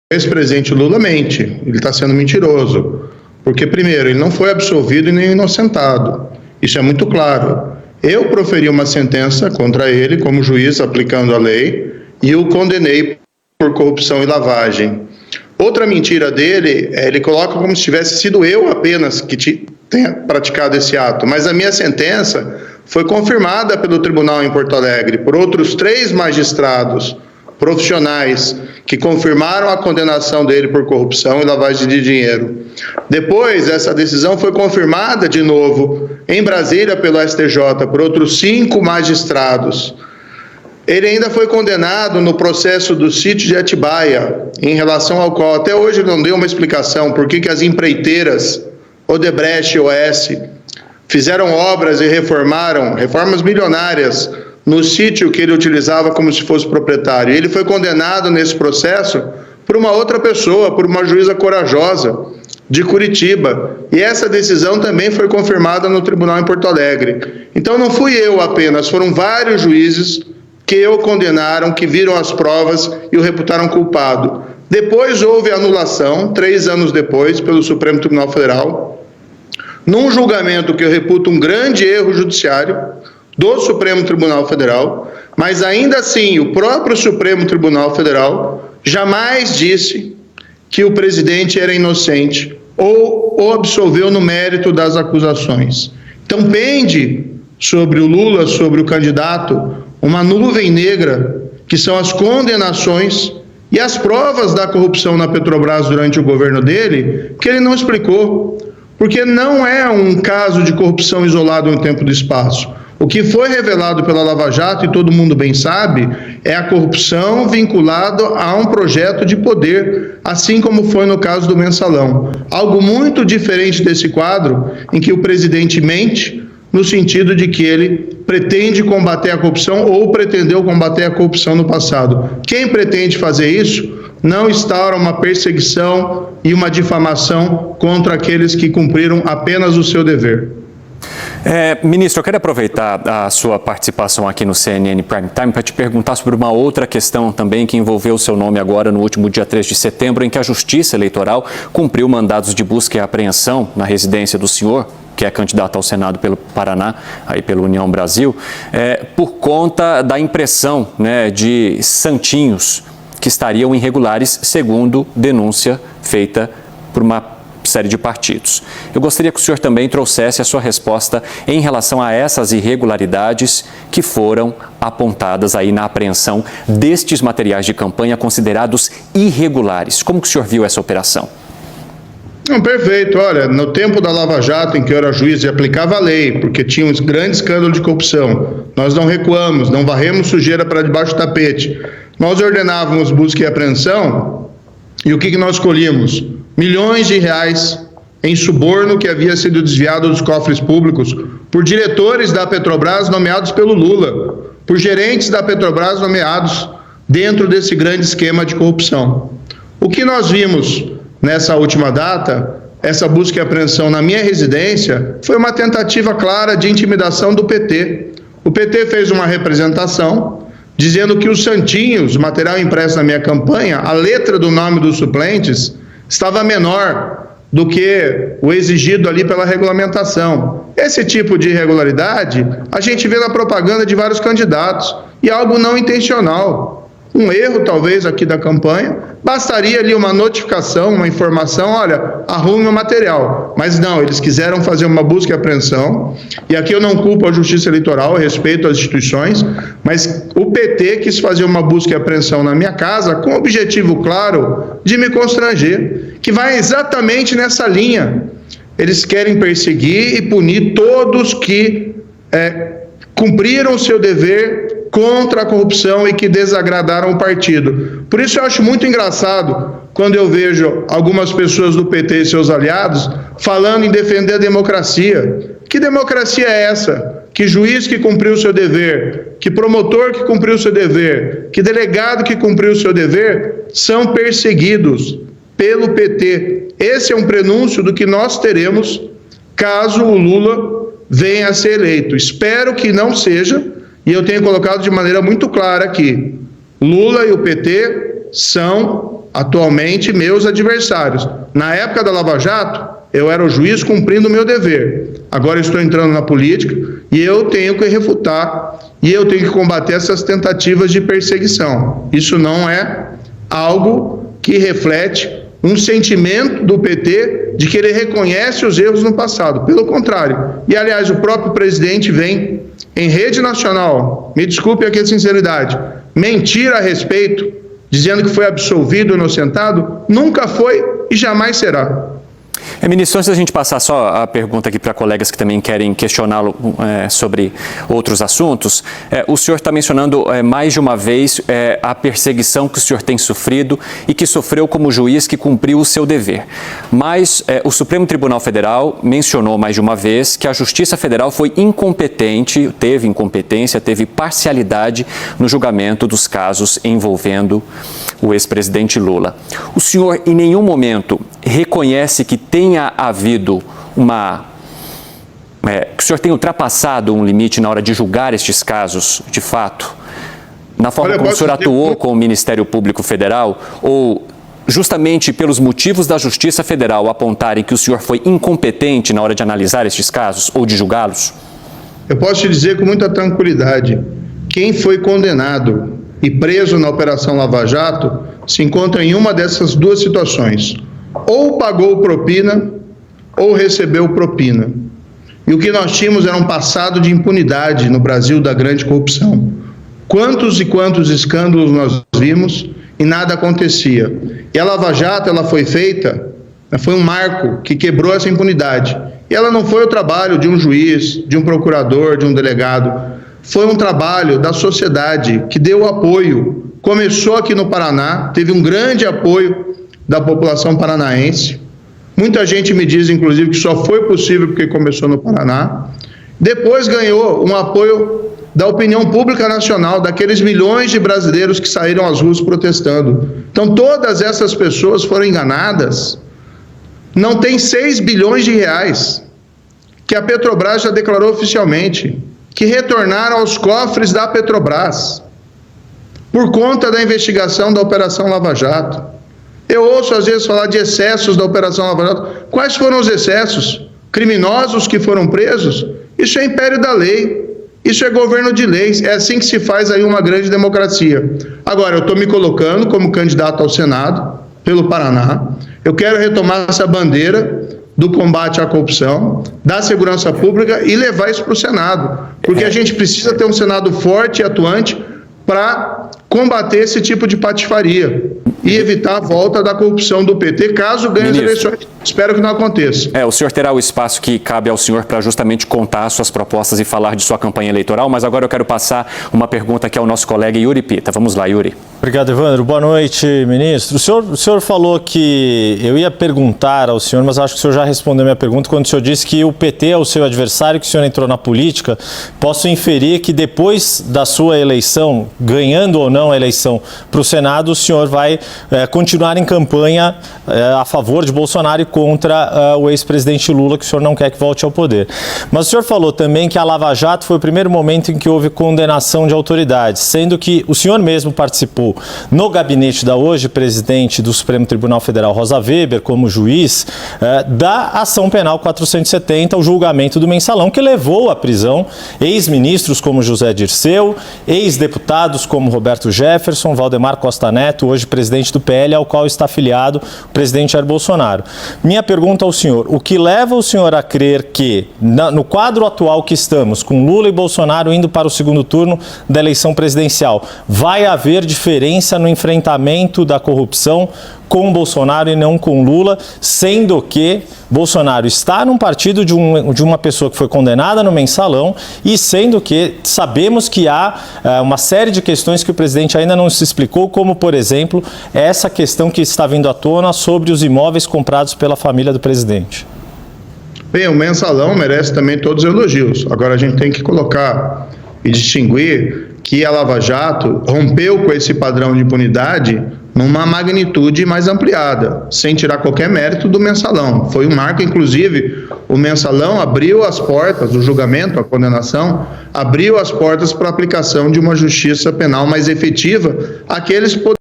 ex-presidente Lula mente, ele está sendo mentiroso, porque primeiro, ele não foi absolvido e nem inocentado, isso é muito claro. Eu proferi uma sentença contra ele como juiz aplicando a lei e o condenei por corrupção e lavagem. Outra mentira dele, ele coloca como se tivesse sido eu apenas que tenha praticado esse ato, mas a minha sentença foi confirmada pelo tribunal em Porto Alegre por outros 3 magistrados profissionais que confirmaram a condenação dele por corrupção e lavagem de dinheiro. Depois, essa decisão foi confirmada de novo em Brasília pelo STJ por outros 5 magistrados. Ele ainda foi condenado no processo do sítio de Atibaia, em relação ao qual até hoje não deu uma explicação por que as empreiteiras Odebrecht e OS fizeram obras e reformas milionárias no sítio que ele utilizava como se fosse proprietário. Ele foi condenado nesse processo por uma outra pessoa, por uma juíza corajosa de Curitiba. E essa decisão também foi confirmada no tribunal em Porto Alegre. Então não fui eu apenas, foram vários juízes que o condenaram, que viram as provas e o reputaram culpado. Depois houve anulação, 3 anos depois, pelo Supremo Tribunal Federal, num julgamento que eu reputo um grande erro judiciário do Supremo Tribunal Federal, mas ainda assim o próprio Supremo Tribunal Federal jamais disse que o presidente era inocente ou o absolveu no mérito das acusações. Então pende sobre o Lula, sobre o candidato, uma nuvem negra, que são as condenações e as provas da corrupção na Petrobras durante o governo dele, que ele não explicou, porque não é um caso de corrupção isolado no tempo e no espaço. O que foi revelado pela Lava Jato, e todo mundo bem sabe, é a corrupção vinculada a um projeto de poder, assim como foi no caso do Mensalão. Algo muito diferente desse quadro, em que o presidente mente, no sentido de que ele pretende combater a corrupção ou pretendeu combater a corrupção no passado. Quem pretende fazer isso não instaura uma perseguição e uma difamação contra aqueles que cumpriram apenas o seu dever. Ministro, eu quero aproveitar a sua participação aqui no CNN Prime Time para te perguntar sobre uma outra questão também que envolveu o seu nome agora no último dia 3 de setembro, em que a Justiça Eleitoral cumpriu mandados de busca e apreensão na residência do senhor, que é candidato ao Senado pelo Paraná, aí pela União Brasil, por conta da impressão, né, de santinhos que estariam irregulares, segundo denúncia feita por uma série de partidos. Eu gostaria que o senhor também trouxesse a sua resposta em relação a essas irregularidades que foram apontadas aí na apreensão destes materiais de campanha considerados irregulares. Como que o senhor viu essa operação? Não, perfeito. Olha, no tempo da Lava Jato, em que eu era juiz e aplicava a lei, porque tinha um grande escândalo de corrupção, nós não recuamos, não varremos sujeira para debaixo do tapete. Nós ordenávamos busca e apreensão, e o que nós colhíamos? Milhões de reais em suborno que havia sido desviado dos cofres públicos por diretores da Petrobras nomeados pelo Lula, por gerentes da Petrobras nomeados dentro desse grande esquema de corrupção. O que nós vimos nessa última data, essa busca e apreensão na minha residência, foi uma tentativa clara de intimidação do PT. O PT fez uma representação dizendo que os santinhos, o material impresso na minha campanha, a letra do nome dos suplentes, estava menor do que o exigido ali pela regulamentação. Esse tipo de irregularidade a gente vê na propaganda de vários candidatos, e algo não intencional. Um erro, talvez, aqui da campanha, bastaria ali uma notificação, uma informação, olha, arrume o material. Mas não, eles quiseram fazer uma busca e apreensão, e aqui eu não culpo a Justiça Eleitoral, eu respeito as instituições, mas o PT quis fazer uma busca e apreensão na minha casa com o objetivo claro de me constranger, que vai exatamente nessa linha. Eles querem perseguir e punir todos que cumpriram o seu dever contra a corrupção e que desagradaram o partido. Por isso eu acho muito engraçado quando eu vejo algumas pessoas do PT e seus aliados falando em defender a democracia. Que democracia é essa? Que juiz que cumpriu o seu dever, que promotor que cumpriu o seu dever, que delegado que cumpriu o seu dever são perseguidos pelo PT. Esse é um prenúncio do que nós teremos caso o Lula venha a ser eleito. Espero que não seja. E eu tenho colocado de maneira muito clara aqui, Lula e o PT são atualmente meus adversários. Na época da Lava Jato, eu era o juiz cumprindo o meu dever. Agora estou entrando na política e eu tenho que refutar e eu tenho que combater essas tentativas de perseguição. Isso não é algo que reflete um sentimento do PT de que ele reconhece os erros no passado. Pelo contrário. E, aliás, o próprio presidente vem em rede nacional, me desculpe aqui a sinceridade, mentir a respeito, dizendo que foi absolvido ou inocentado, nunca foi e jamais será. Ministro, antes da gente passar só a pergunta aqui para colegas que também querem questioná-lo sobre outros assuntos, o senhor está mencionando mais de uma vez a perseguição que o senhor tem sofrido e que sofreu como juiz que cumpriu o seu dever. Mas o Supremo Tribunal Federal mencionou mais de uma vez que a Justiça Federal foi incompetente, teve incompetência, teve parcialidade no julgamento dos casos envolvendo o ex-presidente Lula. O senhor em nenhum momento reconhece que tenha havido que o senhor tenha ultrapassado um limite na hora de julgar estes casos, de fato, na forma como o senhor atuou com o Ministério Público Federal, ou justamente pelos motivos da Justiça Federal apontarem que o senhor foi incompetente na hora de analisar estes casos ou de julgá-los? Eu posso te dizer com muita tranquilidade, quem foi condenado e preso na Operação Lava Jato se encontra em uma dessas duas situações. Ou pagou propina, ou recebeu propina. E o que nós tínhamos era um passado de impunidade no Brasil da grande corrupção. Quantos e quantos escândalos nós vimos e nada acontecia. E a Lava Jato, ela foi feita, foi um marco que quebrou essa impunidade. E ela não foi o trabalho de um juiz, de um procurador, de um delegado. Foi um trabalho da sociedade que deu apoio. Começou aqui no Paraná, teve um grande apoio da população paranaense. Muita gente me diz, inclusive, que só foi possível porque começou no Paraná. Depois ganhou um apoio da opinião pública nacional, daqueles milhões de brasileiros que saíram às ruas protestando. Então, todas essas pessoas foram enganadas. Não tem 6 bilhões de reais que a Petrobras já declarou oficialmente, que retornaram aos cofres da Petrobras por conta da investigação da Operação Lava Jato. Eu ouço às vezes falar de excessos da Operação Lava Jato. Quais foram os excessos? Criminosos que foram presos? Isso é império da lei. Isso é governo de leis. É assim que se faz aí uma grande democracia. Agora, eu estou me colocando como candidato ao Senado pelo Paraná. Eu quero retomar essa bandeira do combate à corrupção, da segurança pública e levar isso para o Senado. Porque a gente precisa ter um Senado forte e atuante para combater esse tipo de patifaria e evitar a volta da corrupção do PT, caso ganhe as eleições. Espero que não aconteça. O senhor terá o espaço que cabe ao senhor para justamente contar suas propostas e falar de sua campanha eleitoral, mas agora eu quero passar uma pergunta aqui ao nosso colega Yuri Pita. Vamos lá, Yuri. Obrigado, Evandro. Boa noite, ministro. O senhor falou que eu ia perguntar ao senhor, mas acho que o senhor já respondeu a minha pergunta quando o senhor disse que o PT é o seu adversário, que o senhor entrou na política. Posso inferir que depois da sua eleição, ganhando ou não a eleição para o Senado, o senhor vai continuar em campanha a favor de Bolsonaro e contra o ex-presidente Lula, que o senhor não quer que volte ao poder. Mas o senhor falou também que a Lava Jato foi o primeiro momento em que houve condenação de autoridades, sendo que o senhor mesmo participou no gabinete da hoje presidente do Supremo Tribunal Federal, Rosa Weber, como juiz da ação penal 470, o julgamento do mensalão, que levou à prisão ex-ministros como José Dirceu, ex-deputados como Roberto Jefferson, Valdemar Costa Neto, hoje presidente do PL, ao qual está afiliado o presidente Jair Bolsonaro. Minha pergunta ao senhor, o que leva o senhor a crer que, no quadro atual que estamos, com Lula e Bolsonaro indo para o segundo turno da eleição presidencial, vai haver diferença no enfrentamento da corrupção com Bolsonaro e não com Lula, sendo que Bolsonaro está num partido de uma pessoa que foi condenada no mensalão e sendo que sabemos que há uma série de questões que o presidente ainda não se explicou, como, por exemplo, essa questão que está vindo à tona sobre os imóveis comprados pela família do presidente. Bem, o mensalão merece também todos os elogios. Agora a gente tem que colocar e distinguir que a Lava Jato rompeu com esse padrão de impunidade numa magnitude mais ampliada, sem tirar qualquer mérito do mensalão. Foi um marco, inclusive, o mensalão abriu as portas, o julgamento, a condenação, abriu as portas para a aplicação de uma justiça penal mais efetiva àqueles poderes